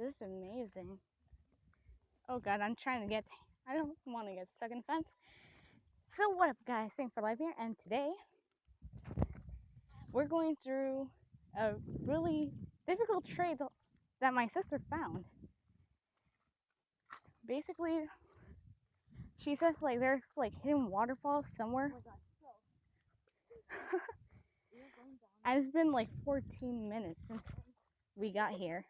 This is amazing. Oh god, I don't want to get stuck in the fence. So what up guys, thanks for live here, and today we're going through a really difficult trail that my sister found. Basically, she says like there's like hidden waterfalls somewhere. Oh my god, and it's been like 14 minutes since we got here.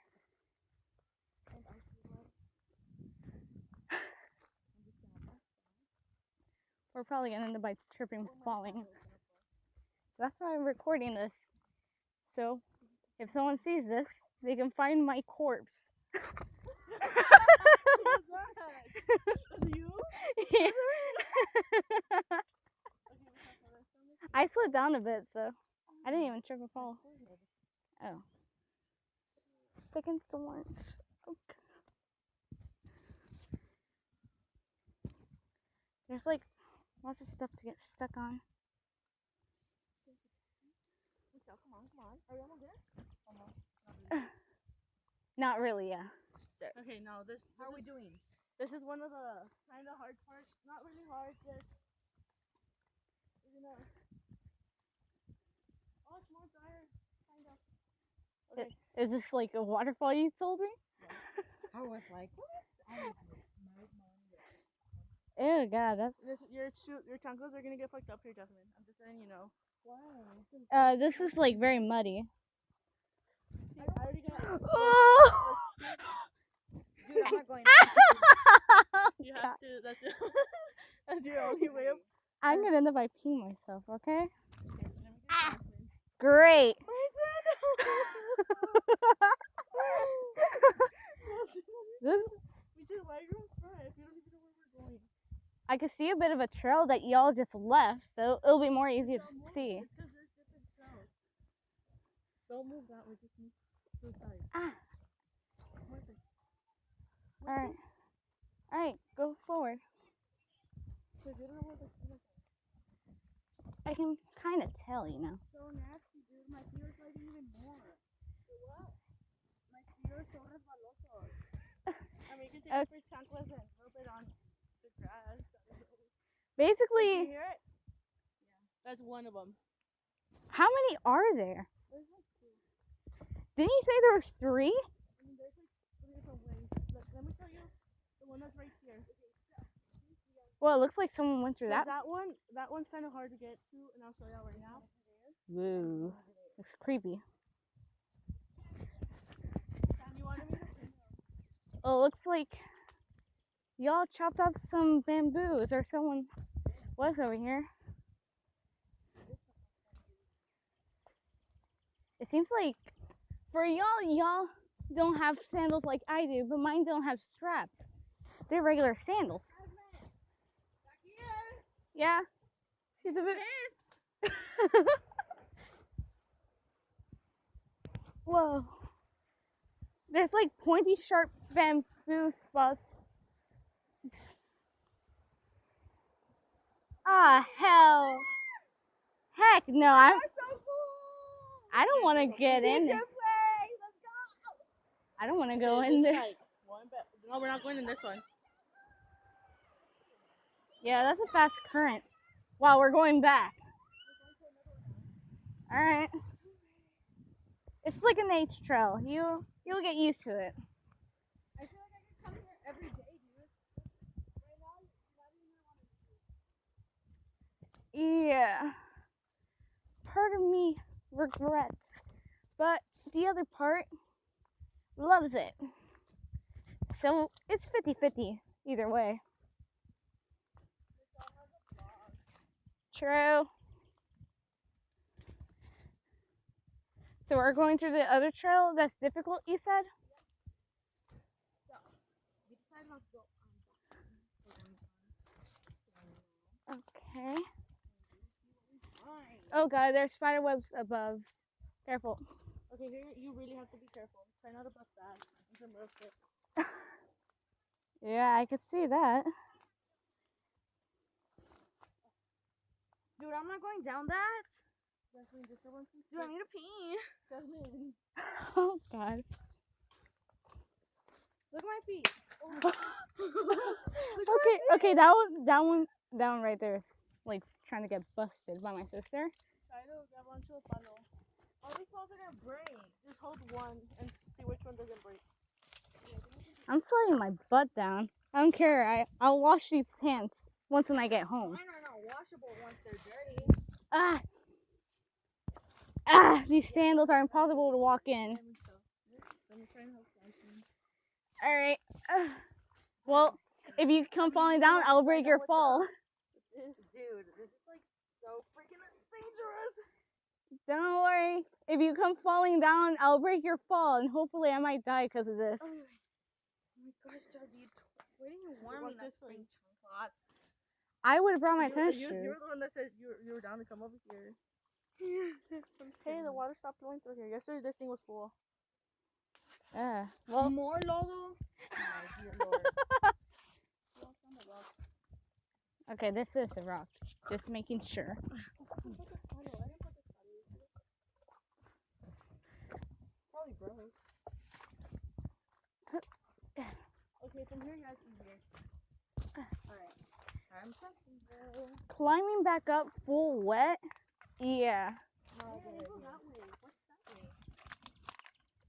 We're probably gonna end up by tripping, falling. So that's why I'm recording this. So if someone sees this, they can find my corpse. Yeah. I slid down a bit, so I didn't even trip or fall. Oh. Second thorns. Okay. There's like lots of stuff to get stuck on. Come on. Are you almost there? Not really, yeah. Okay, now this how are we doing? This is one of the kind of hard parts. Not really hard, just you know. Oh, it's more dire, kind of. Okay. Is this like a waterfall you told me? Yeah. I was like, what? Oh god, that's. Your chanclas are gonna get fucked up here, Jasmine. I'm just letting you know. Wow. This is like very muddy. I already got. Oh! Dude, I'm not going. You have to. That's your only way of. I'm gonna end up by peeing myself, okay? Okay, let me get Great. This. Why are you in front? If you don't even know where we're going. I can see a bit of a trail that y'all just left, so it'll be more easy to see. It's because there's different trails. Don't move that way. Just move to the side. Ah. All right, go forward. I can kind of tell, you know. So nasty, dude. My feet are sliding even more. What? My feet are so resbalosos. I mean, you can take your chanclas and a little bit on the grass. Basically, You hear it? Yeah. That's one of them. how many are there? There's like two. Didn't you say there was 3? I mean, there's like 3 different ways. Let me show you the one that's right here. Well, it looks like someone went through that. That one's kind of hard to get to, and I'll show you right now. Woo. Looks creepy. You wanted me to Oh, it looks like y'all chopped off some bamboos, or someone was over here. It seems like for y'all don't have sandals like I do, but mine don't have straps. They're regular sandals. Yeah, she's a bit pissed. Whoa. There's like pointy, sharp bamboo spots. Ah, hell. Heck no, I don't want to get in there. I don't want to go in there. No, we're not going in this one. Yeah, that's a fast current. Wow, we're going back. All right. It's like an H trail. You'll get used to it. I feel like I can come here every day, dude. Right now, you're not even want to. Yeah. Part of me regrets, but the other part loves it. So it's 50-50 either way. True. So we're going through the other trail that's difficult, you said? So, we decided not to go Okay. Oh god, there's spider webs above. Careful. Okay, here you really have to be careful. Try not to bust that. It's some real shit. Yeah, I could see that. Dude, I'm not going down that. Jasmine, just one piece. Dude, I need to pee. Jasmine. Oh god. Look at my feet. Okay, that one right there is like trying to get busted by my sister. Try to grab onto a funnel. All these balls are gonna break. Just hold one and see which one doesn't break. I'm sliding my butt down. I don't care. I'll wash these pants once when I get home. Mine are not washable once they're dirty. These sandals are impossible to walk in. Let me try and help you. All right. Well, if you come falling down, I'll break your fall. Dude, this is like so freaking dangerous. Don't worry. If you come falling down, I'll break your fall, and hopefully I might die because of this. Oh my gosh, Jazzy, where do you warm in that spring class? I would have brought my tennis You shoes. were the one that said you were down to come over here. Hey, the water stopped flowing through here. Yesterday this thing was full. Well, More Lolo? My dear Lord. okay, this is a rock. Just making sure. Probably broke. Okay, from here, guys, easier. Alright. I'm trusting you. Climbing back up full wet? Yeah. No, go that way. What's that way?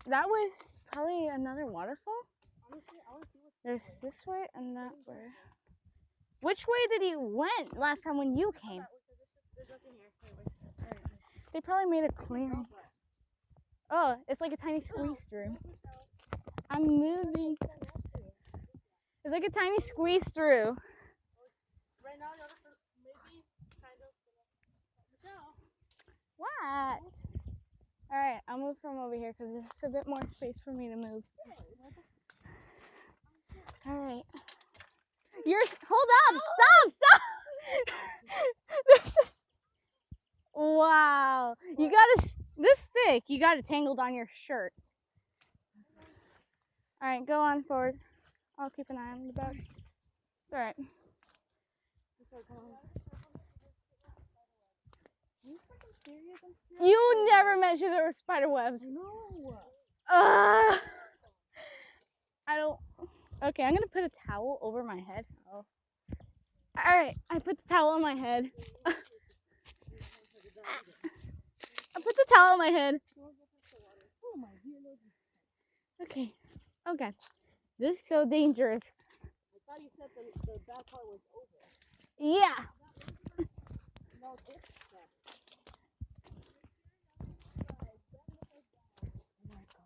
That was probably another waterfall? Honestly, I want to see what's There's this way and that way. Which way did you went last time when you came? There's nothing here. Anyway. They probably made a clearing. Oh, it's like a tiny squeeze through. I'm moving. It's like a tiny squeeze through. Right now, maybe kind of. Michelle. What? Alright, I'll move from over here because there's a bit more space for me to move. Alright. Hold up! Stop! Wow. You got this stick, you got it tangled on your shirt. Alright, go on forward. I'll keep an eye on the back. It's alright. You never mentioned there were spider webs. No. I don't. Okay, I'm gonna put a towel over my head. Oh. Alright, I put the towel on my head. I put the towel on my head. Okay. Okay. This is so dangerous. I thought you said the bad part was over. Yeah. No, this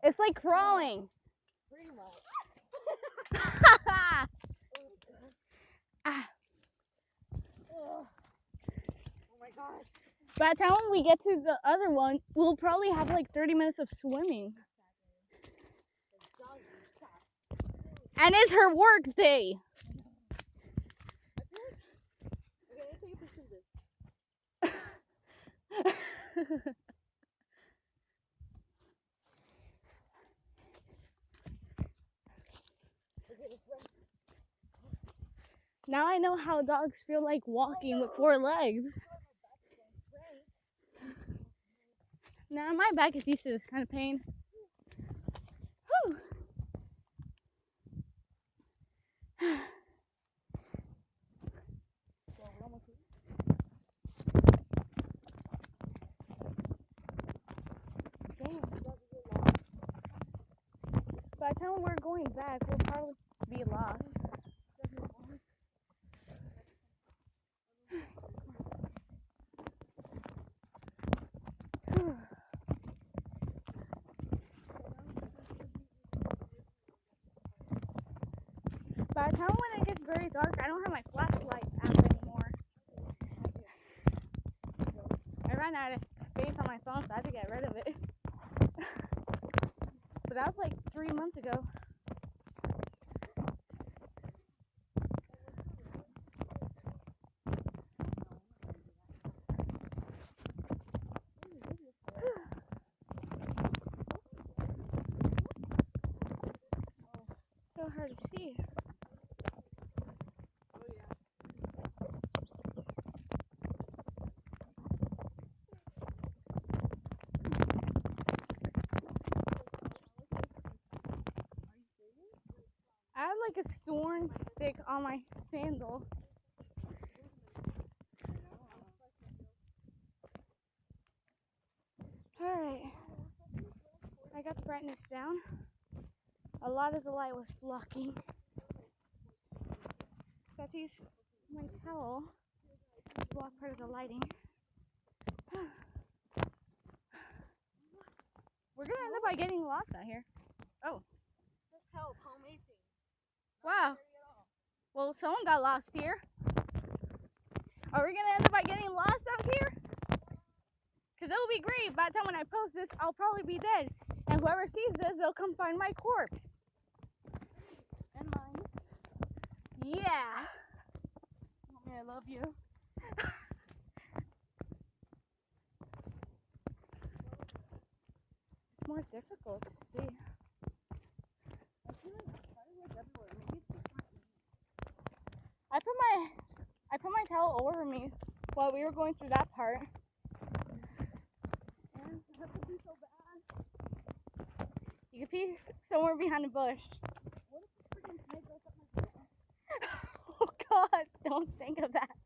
It's like crawling. pretty much. Oh my gosh. By the time we get to the other one, we'll probably have like 30 minutes of swimming. And it's her work day. Okay, let's take a picture of this. Now I know how dogs feel like walking with 4 legs. Now my back is used to this kind of pain. Whew. By the time we're going back, we'll probably be lost. By the time when it gets very dark, I don't have my flashlight app anymore. I ran out of space on my phone, so I had to get rid of it. But that was like 3 months ago. So hard to see. a thorn stick on my sandal. Alright. I got the brightness down. A lot of the light was blocking. So I have to use my towel to block part of the lighting. We're gonna end up by getting lost out here. Oh. Just help. How amazing. Wow. Well, someone got lost here. Are we gonna end up by getting lost out here? Because it'll be great. By the time when I post this, I'll probably be dead. And whoever sees this, they'll come find my corpse. And mine. Yeah. Mommy, I love you. It's more difficult to see. I feel like fireworks everywhere. Maybe it's just not me. I put my towel over me while we were going through that part. And I have to be so bad. You could be somewhere behind a bush. What if the freaking snake goes up my butt? Oh God, don't think of that.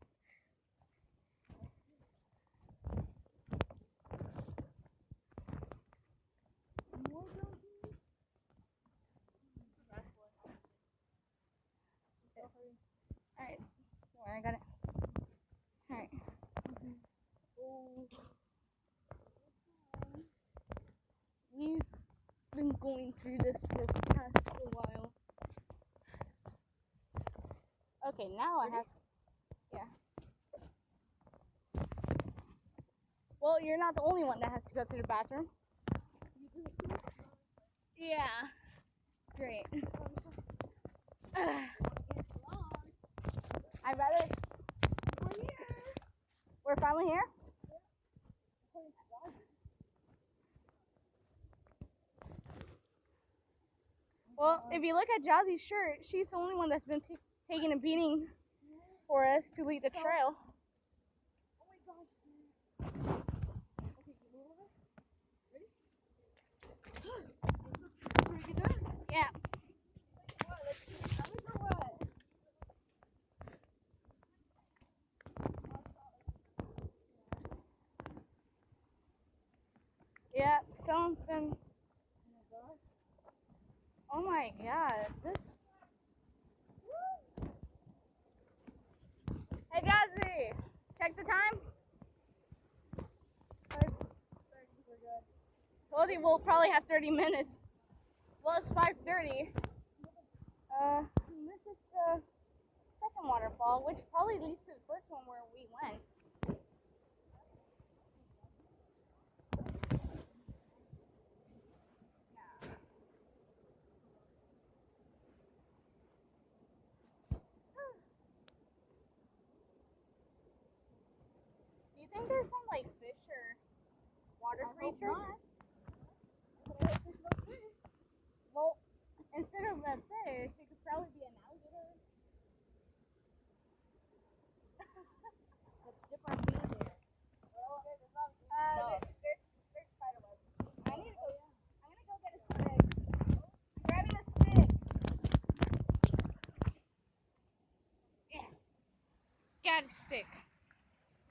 More donkeys? Alright, don't worry, I got it. Alright. Oh. We've been going through this for past a while. Okay, now I have. Yeah. Well, you're not the only one that has to go to the bathroom. Yeah. Great. I'd rather. We're finally here? Well, if you look at Jazzy's shirt, she's the only one that's been taking a beating for us to lead the trail. Oh my gosh. Okay, you move over. Ready? Should we get done? Yeah. What? Let's see. How is or what? Yeah, something. Oh my God, this. Hey Jazzy, check the time. 5:30. We're good. Told you we'll probably have 30 minutes. Well, it's 5:30. This is the second waterfall, which probably leads to the first one where we went. Do you think there's some like fish or water creatures? Well, instead of a fish, it could probably be an alligator. Let's dip our feet in there. There's spider webs. I need to go. I'm gonna go get a stick. I'm grabbing a stick. Yeah. Got a stick.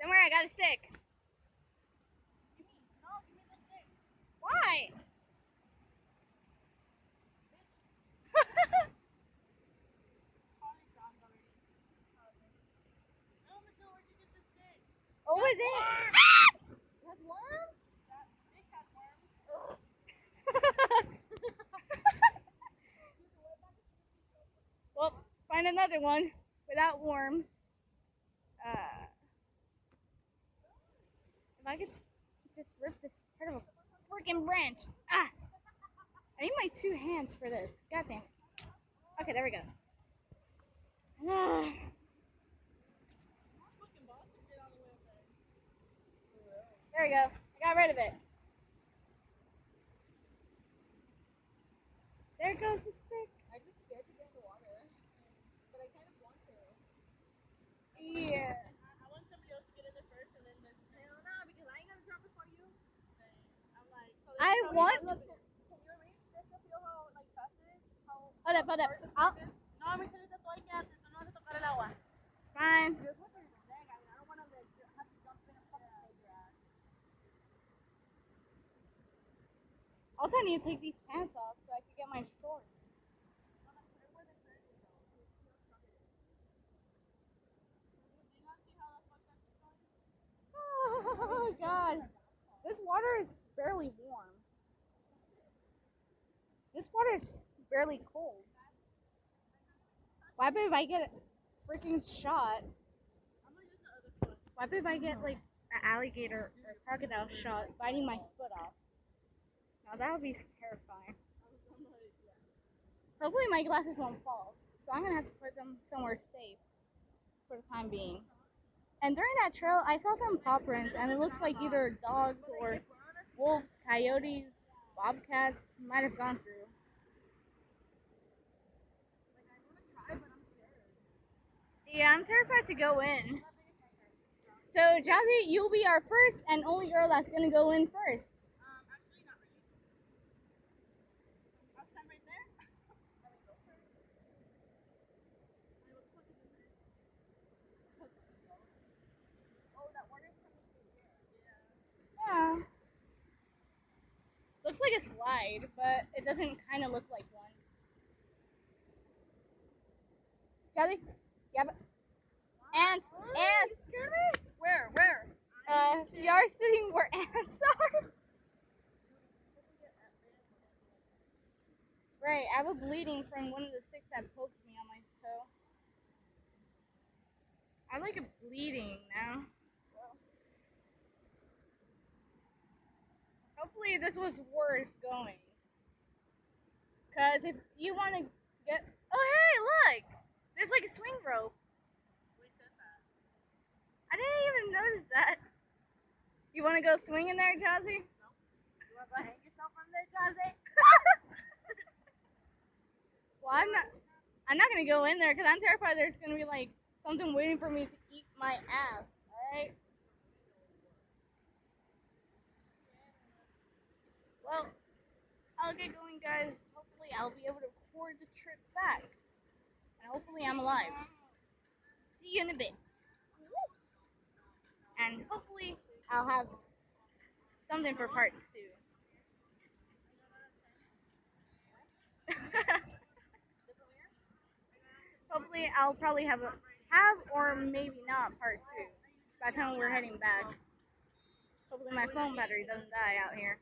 Don't worry, I got a stick. No, give me the stick. Why? No, Michelle, where'd you get the stick? What was it? It has worms? That stick has worms. Well, find another one without worms. If I could just rip this part of a freaking branch. Ah! I need my two hands for this. God damn it. Okay, there we go. There we go. I got rid of it. There goes the stick. I just scared to get in the water, but I kind of want to. Yeah. I want somebody else to get in there first and then hell no, because I ain't gonna drop it for you. And I'm like, so I want. Look, can you reach just to feel how like fast it is? How Hold up. hard the stick is? No, Mommy, saliste tú ahí, quédate, tú no vas a tocar el agua. Fine. Also, I need to take these pants off so I can get my shorts. Oh god. This water is barely warm. This water is barely cold. What if I get a freaking shot? What if I get like an alligator or crocodile shot biting my foot off? Now that would be terrifying. Hopefully my glasses won't fall. So I'm gonna have to put them somewhere safe for the time being. And during that trail, I saw some paw prints, and it looks like either dogs or wolves, coyotes, bobcats might have gone through. Yeah, I'm terrified to go in. So, Jazzy, you'll be our first and only girl that's gonna go in first. Actually, not really. I'll stand right there. Oh, that water's coming through here. Yeah. Looks like a slide, but it doesn't kind of look like one. Jazzy, yeah, but ants, ants. Where? We are sitting where ants are. Right, I have a bleeding from one of the sticks that poked me on my toe. I like a bleeding now. So. Hopefully this was worth going. Cause if you want to get, oh hey, look, there's like a swing rope. We said that. I didn't even notice that. You want to go swing in there, Jazzy? No. You want to go hang yourself on there, Jazzy? Well, I'm not gonna go in there because I'm terrified there's gonna be like something waiting for me to eat my ass. Alright. Well, I'll get going, guys. Hopefully, I'll be able to record the trip back, and hopefully, I'm alive. See you in a bit. And hopefully, I'll have something for part 2. Hopefully, I'll probably have or maybe not part 2 by the time we're heading back. Hopefully, my phone battery doesn't die out here.